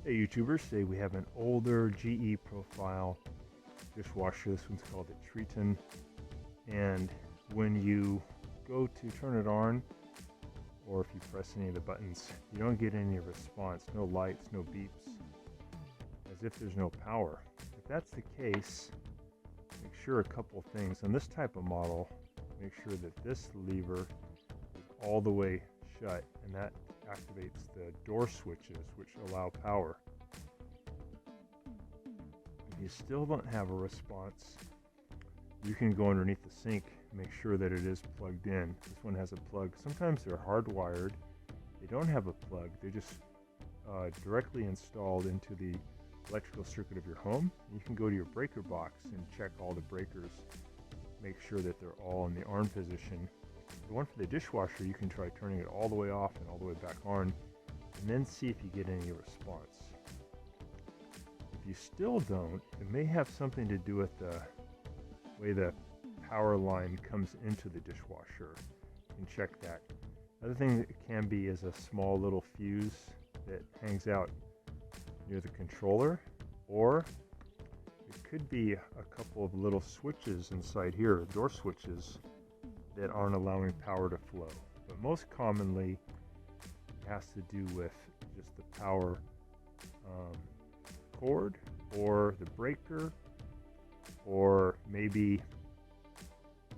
Hey YouTubers, today we have an older GE Profile dishwasher. This one's called the Triton, and when you go to turn it on, or if you press any of the buttons, you don't get any response, no lights, no beeps, as if there's no power. If that's the case, make sure a couple things. On this type of model, make sure that this lever is all the way shut, and that activates the door switches, which allow power. If you still don't have a response, you can go underneath the sink and make sure that it is plugged in. This one has a plug. Sometimes they're hardwired. They don't have a plug. They're just directly installed into the electrical circuit of your home. You can go to your breaker box and check all the breakers, make sure that they're all in the on position. The one for the dishwasher, you can try turning it all the way off and all the way back on, and then see if you get any response. If you still don't, it may have something to do with the way the power line comes into the dishwasher. You can check that. Another thing that it can be is a small little fuse that hangs out near the controller, or it could be a couple of little switches inside here, door switches, that aren't allowing power to flow. But most commonly it has to do with just the power cord, or the breaker, or maybe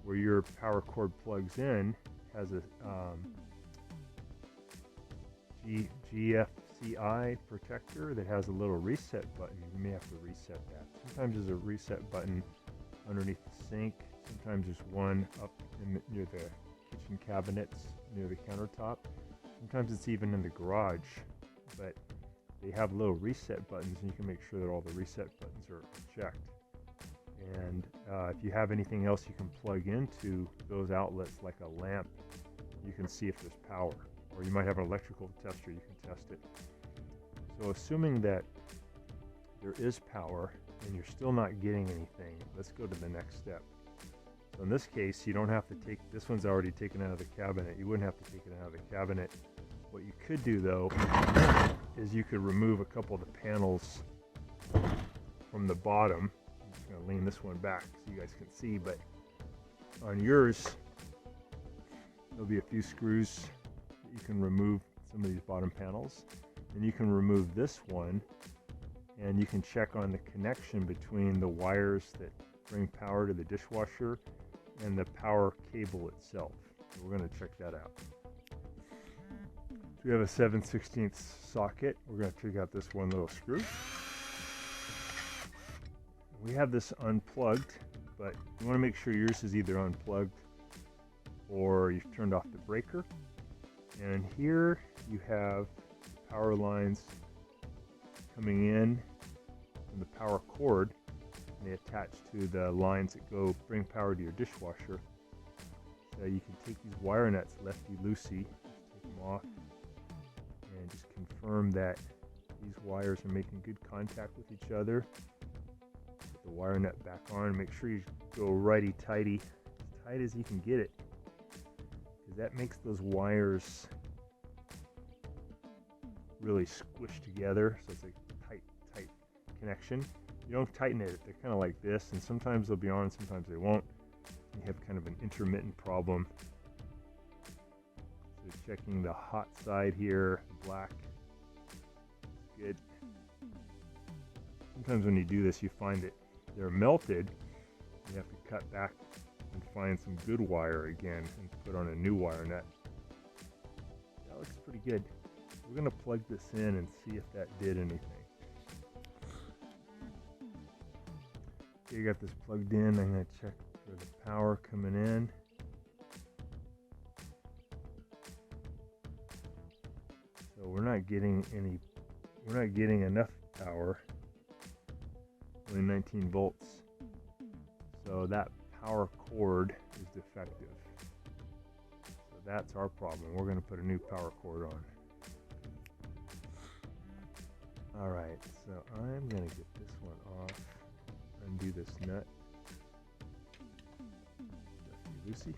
where your power cord plugs in has a GFCI protector that has a little reset button. You may have to reset that. Sometimes there's a reset button underneath the sink. Sometimes there's one up near the kitchen cabinets, near the countertop. Sometimes it's even in the garage, but they have little reset buttons, and you can make sure that all the reset buttons are checked. And if you have anything else you can plug into those outlets, like a lamp, you can see if there's power. Or you might have an electrical tester, you can test it. So assuming that there is power and you're still not getting anything, let's go to the next step. So in this case, you don't have to take, this one's already taken out of the cabinet. You wouldn't have to take it out of the cabinet. What you could do though, is you could remove a couple of the panels from the bottom. I'm just gonna lean this one back so you guys can see, but on yours, there'll be a few screws that you can remove some of these bottom panels. And you can remove this one, and you can check on the connection between the wires that bring power to the dishwasher and the power cable itself. So we're going to check that out. So we have a 7/16 socket. We're going to take out this one little screw. We have this unplugged, but you want to make sure yours is either unplugged or you've turned off the breaker. And here you have power lines coming in from the power cord, and they attach to the lines that go bring power to your dishwasher. So you can take these wire nuts lefty-loosey, just take them off, and just confirm that these wires are making good contact with each other. Put the wire nut back on. Make sure you go righty-tighty, as tight as you can get it, because that makes those wires really squished together, so it's a tight connection. You don't tighten it, they're kind of like this, and sometimes they'll be on, sometimes they won't. You have kind of an intermittent problem. So checking the hot side here, black, good. Sometimes when you do this, you find that they're melted. You have to cut back and find some good wire again and put on a new wire nut. That looks pretty good. We're going to plug this in and see if that did anything. Okay, you got this plugged in. I'm going to check for the power coming in. So we're not getting enough power. Only 19 volts. So that power cord is defective. So that's our problem. We're going to put a new power cord on. Alright, so I'm going to get this one off, undo this nut, lefty-loosey.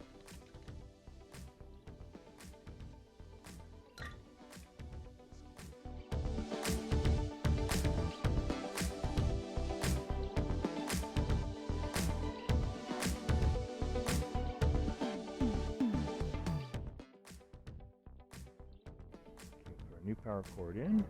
new power cord in.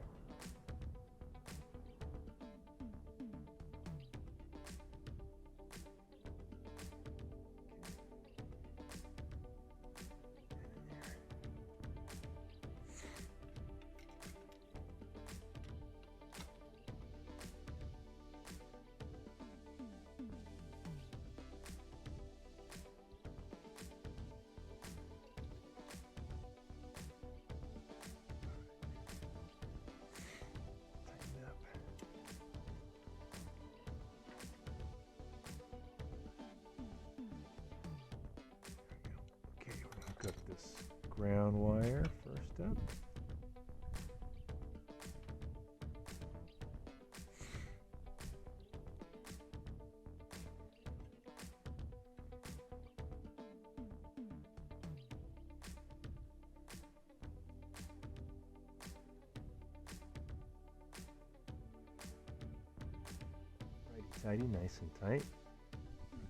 Up this ground wire first up. Righty-tighty, nice and tight.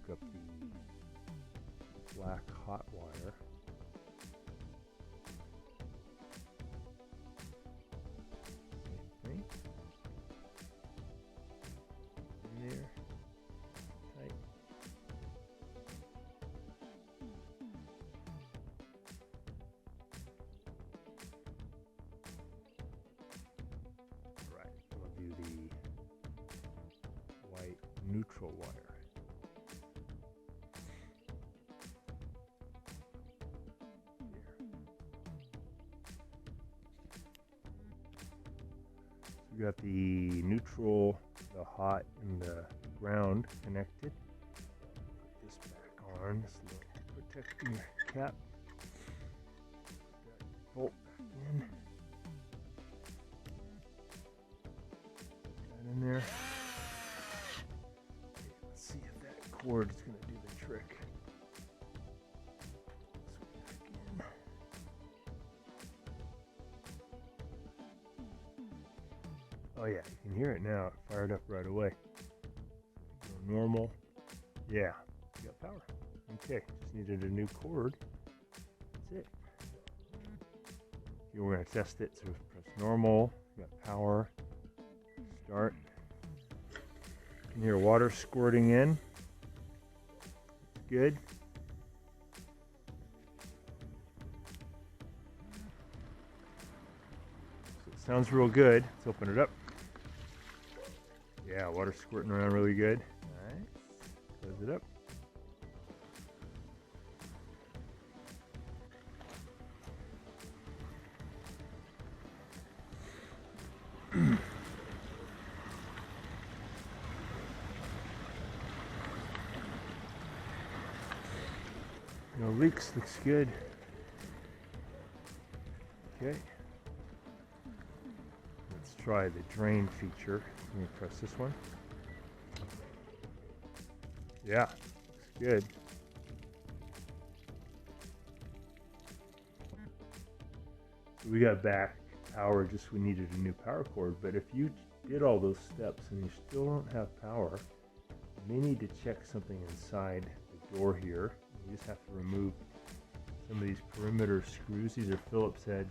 Hook up the black hot wire. Neutral wire. So we got the neutral, the hot, and the ground connected. Put this back on, this little protecting cap. Put that bolt back in. Put that in there. Cord is going to do the trick. Oh yeah, you can hear it now. It fired up right away. Go normal. Yeah, you got power. Okay, just needed a new cord. That's it. Okay, we're going to test it. So press normal. You got power. Start. You can hear water squirting in. Good. So it sounds real good. Let's open it up. Yeah, water squirting around really good. Nice. Close it up. No leaks, looks good. Okay. Let's try the drain feature. Let me press this one. Yeah, looks good. So we got back power, just we needed a new power cord. But if you did all those steps and you still don't have power, you may need to check something inside the door here. You just have to remove some of these perimeter screws. These are Phillips head.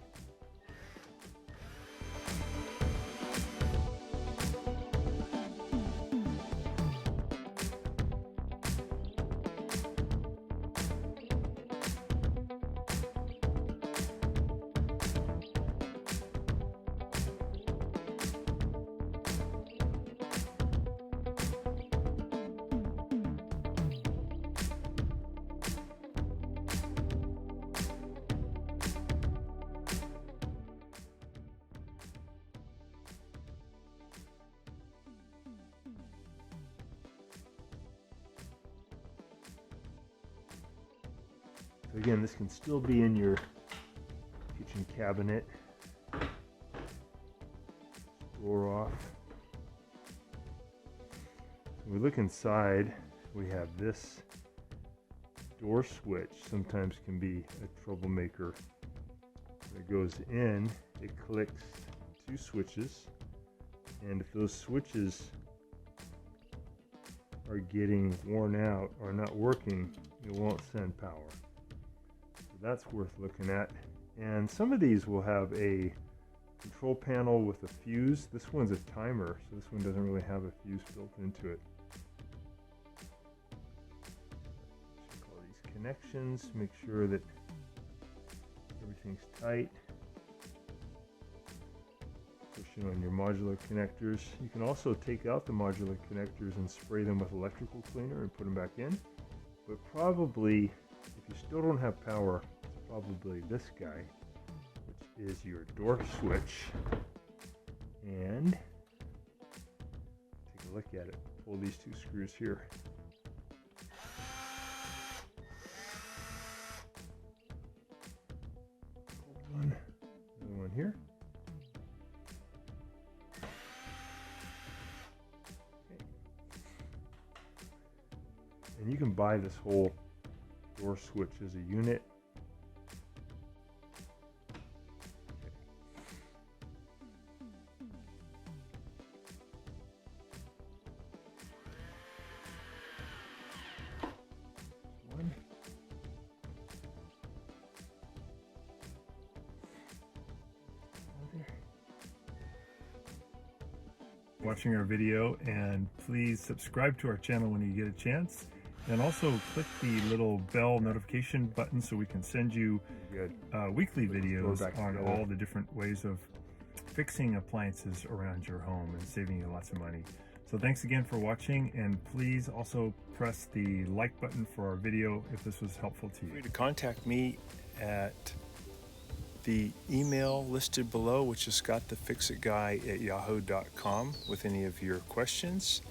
So again, this can still be in your kitchen cabinet. Door off. So we look inside, we have this door switch. Sometimes can be a troublemaker. When it goes in, it clicks two switches, and if those switches are getting worn out or not working, it won't send power. So that's worth looking at. And some of these will have a control panel with a fuse. This one's a timer, so this one doesn't really have a fuse built into it. Check all these connections, make sure that everything's tight. Pushing on your modular connectors. You can also take out the modular connectors and spray them with electrical cleaner and put them back in. But probably, if you still don't have power, it's probably this guy, which is your door switch. And take a look at it. Pull these two screws here. Hold one, another one here. And you can buy this whole door switch as a unit. One. Watching our video, and please subscribe to our channel when you get a chance. And also click the little bell notification button so we can send you weekly videos on all the different ways of fixing appliances around your home and saving you lots of money. So thanks again for watching, and please also press the like button for our video if this was helpful to you. Feel free to contact me at the email listed below, which is scottthefixitguy@yahoo.com, with any of your questions.